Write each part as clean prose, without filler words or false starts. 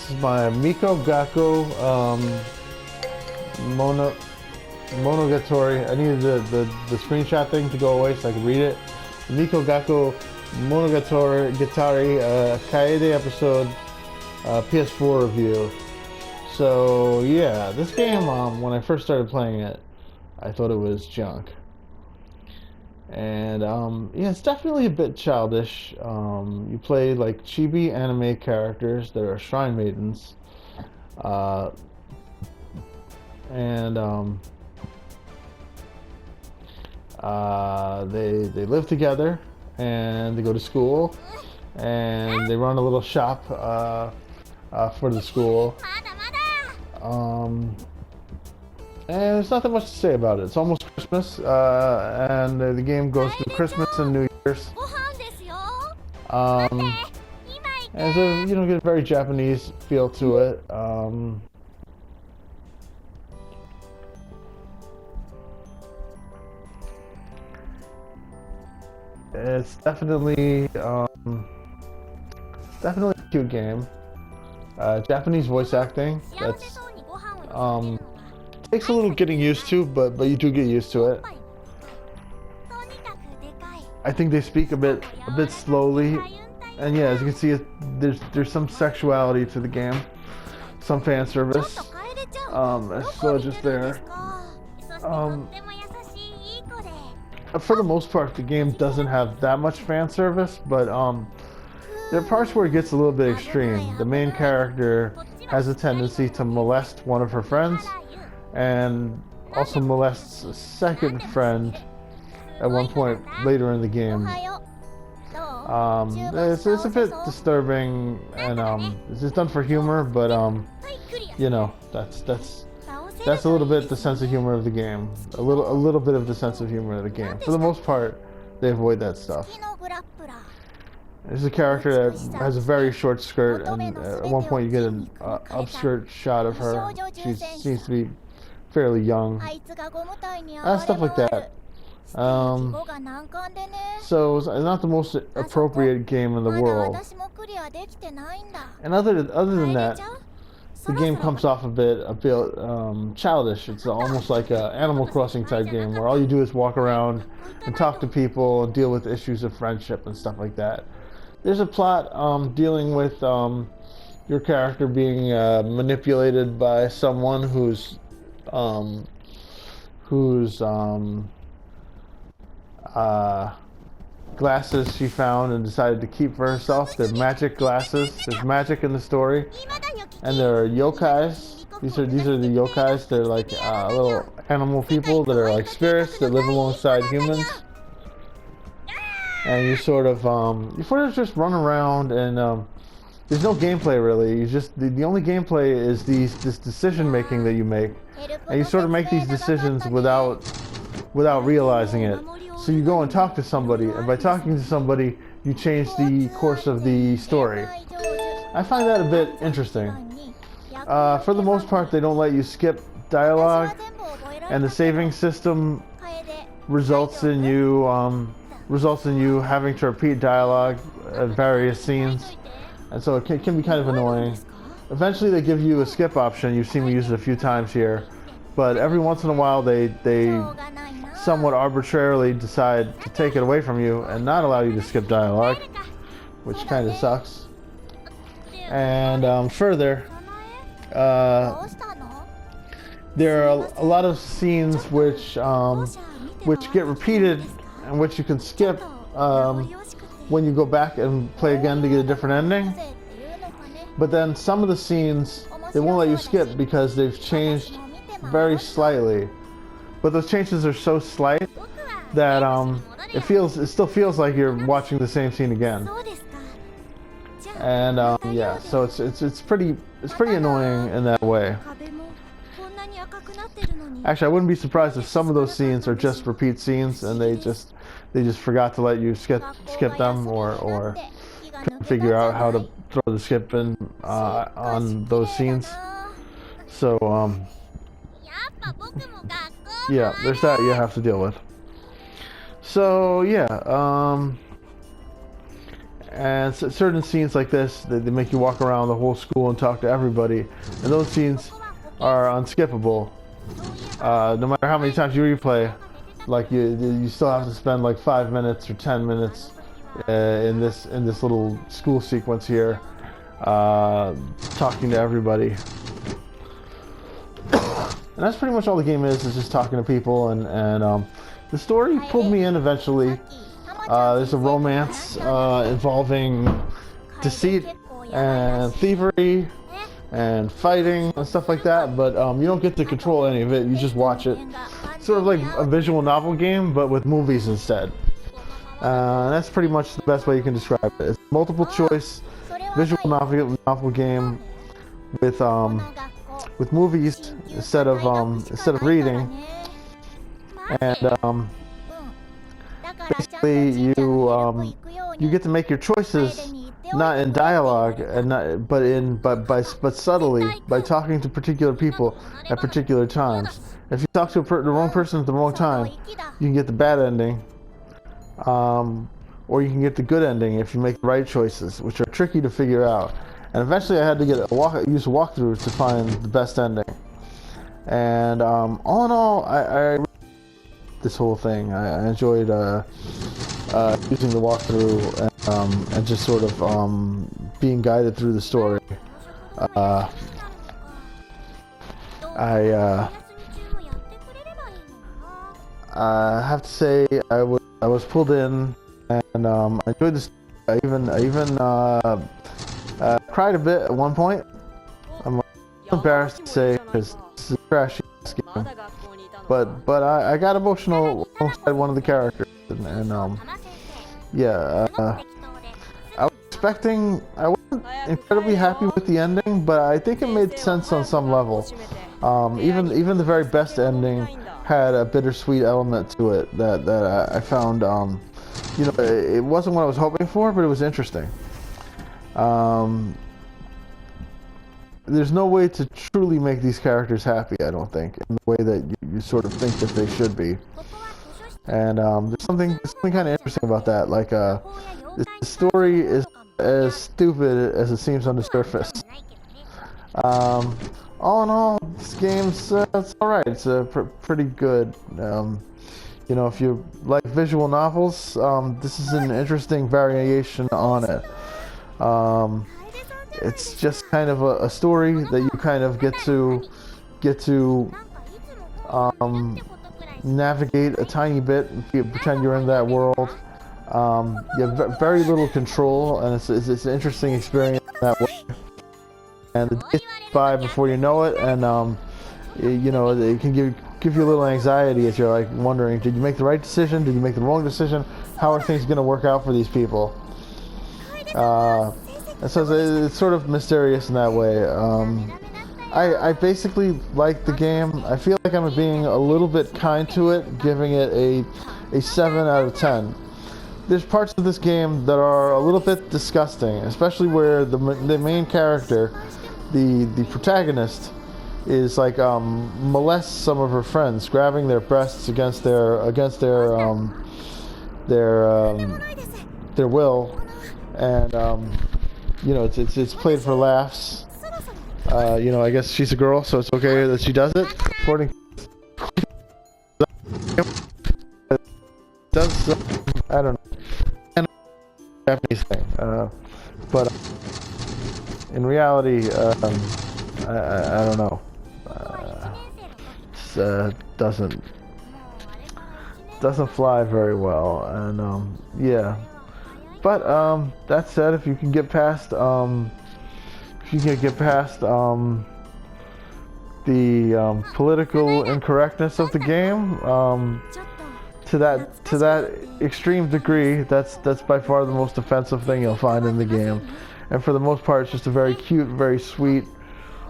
this is my Miko Gakkou Monogatari. I needed the screenshot thing to go away so I could read it. Miko Gakkou Monogatari Kaede episode PS4 review. So yeah, this game, when I first started playing it, I thought it was junk. And yeah, it's definitely a bit childish. You play like chibi anime characters that are shrine maidens, and they live together, and they go to school, and they run a little shop for the school. And there's nothing much to say about it. It's almost Christmas, and the game goes through Christmas and New Year's. And so, you know, get a very Japanese feel to it. It's definitely a cute game. Japanese voice acting. That's takes a little getting used to, but you do get used to it. I think they speak a bit slowly, and yeah, as you can see, there's some sexuality to the game, some fan service. So just there. For the most part, the game doesn't have that much fan service, but there are parts where it gets a little bit extreme. The main character has a tendency to molest one of her friends, and also molests a second friend at one point later in the game. It's a bit disturbing, and it's just done for humor, but you know, that's a little bit the sense of humor of the game. A little bit of the sense of humor of the game. For the most part, they avoid that stuff. There's a character that has a very short skirt, and at one point you get an upskirt shot of her. She seems to be fairly young. Stuff like that. So it's not the most appropriate game in the world. And other than that, the game comes off a bit childish. It's almost like an Animal Crossing type game where all you do is walk around and talk to people and deal with issues of friendship and stuff like that. There's a plot dealing with your character being manipulated by someone whose glasses she found and decided to keep for herself. They're magic glasses. There's magic in the story, and there are yokais. These are the yokais. They're like little animal people that are like spirits that live alongside humans. And you sort of just run around, and there's no gameplay really. You just the only gameplay is this decision making that you make, and you sort of make these decisions without realizing it. So you go and talk to somebody, and by talking to somebody, you change the course of the story. I find that a bit interesting. For the most part, they don't let you skip dialogue, and the saving system results in you having to repeat dialogue at various scenes, and so it can be kind of annoying. Eventually, they give you a skip option. You've seen me use it a few times here, but every once in a while, they somewhat arbitrarily decide to take it away from you and not allow you to skip dialogue, which kind of sucks. And further, there are a lot of scenes which get repeated and which you can skip when you go back and play again to get a different ending. But then some of the scenes they won't let you skip because they've changed very slightly. But those changes are so slight that it still feels like you're watching the same scene again. And yeah, so it's pretty annoying in that way. Actually, I wouldn't be surprised if some of those scenes are just repeat scenes and they just forgot to let you skip them, or couldn't figure out how to throw the skip in on those scenes. So yeah, there's that you have to deal with. So yeah, And certain scenes like this, they make you walk around the whole school and talk to everybody, and those scenes are unskippable. No matter how many times you replay, like you still have to spend like 5 minutes or 10 minutes in this little school sequence here, talking to everybody. And that's pretty much all the game is just talking to people, and the story pulled me in eventually. There's a romance involving deceit and thievery and fighting and stuff like that, but you don't get to control any of it, you just watch it. Sort of like a visual novel game, but with movies instead. And that's pretty much the best way you can describe it. It's multiple choice visual novel game with movies instead of reading, and basically you get to make your choices not in dialogue and but subtly by talking to particular people at particular times. If you talk to the wrong person at the wrong time, you can get the bad ending, or you can get the good ending if you make the right choices, which are tricky to figure out. And eventually I had to use a walkthrough to find the best ending. And all in all, I this whole thing. I enjoyed using the walkthrough and just sort of being guided through the story. I have to say I was pulled in, and I enjoyed this. I even cried a bit at one point. I'm embarrassed to say because this is a trashy game, but I got emotional alongside one of the characters, and yeah, I wasn't incredibly happy with the ending, but I think it made sense on some level. Even the very best ending had a bittersweet element to it that I found, you know, it wasn't what I was hoping for, but it was interesting. There's no way to truly make these characters happy, I don't think, in the way that you sort of think that they should be. And there's something kind of interesting about that. Like, the story is as stupid as it seems on the surface. All in all, this game's it's alright. It's pretty good. You know, if you like visual novels, this is an interesting variation on it. It's just kind of a story that you kind of get to navigate a tiny bit and pretend you're in that world. You have very little control, and it's an interesting experience in that way. And the days by before you know it, and you know, it can give you a little anxiety as you're like wondering, did you make the right decision? Did you make the wrong decision? How are things going to work out for these people? And so it's sort of mysterious in that way. I basically like the game. I feel like I'm being a little bit kind to it, giving it a 7 out of 10. There's parts of this game that are a little bit disgusting, especially where the main character, the protagonist, is like molests some of her friends, grabbing their breasts against their will, and you know, it's played for laughs. You know, I guess she's a girl, so it's okay that she does it. According does I don't know, Japanese thing, but in reality, I don't know. Doesn't fly very well, and yeah. But that said, if you can get past the political incorrectness of the game, to that extreme degree, that's by far the most offensive thing you'll find in the game. And for the most part, it's just a very cute, very sweet,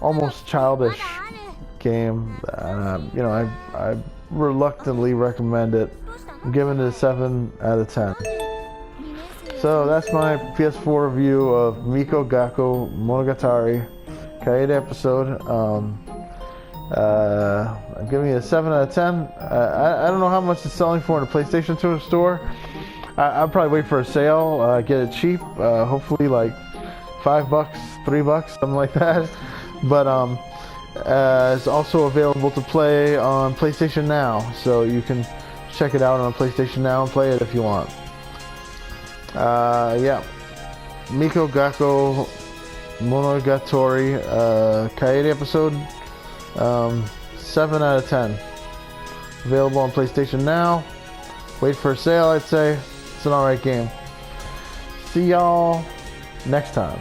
almost childish game. You know, I reluctantly recommend it. I'm giving it a 7 out of 10. So that's my PS4 review of Miko Gakkou Monogatari, Kaede episode. I'm giving it a 7 out of 10. I don't know how much it's selling for in the PlayStation 2 store. I'll probably wait for a sale, get it cheap, hopefully like $5, $3, something like that. But it's also available to play on PlayStation Now, so you can check it out on PlayStation Now and play it if you want. Yeah, Miko Gakkou Monogatari, Kaede episode, 7 out of 10. Available on PlayStation Now. Wait for a sale, I'd say. It's an alright game. See y'all next time.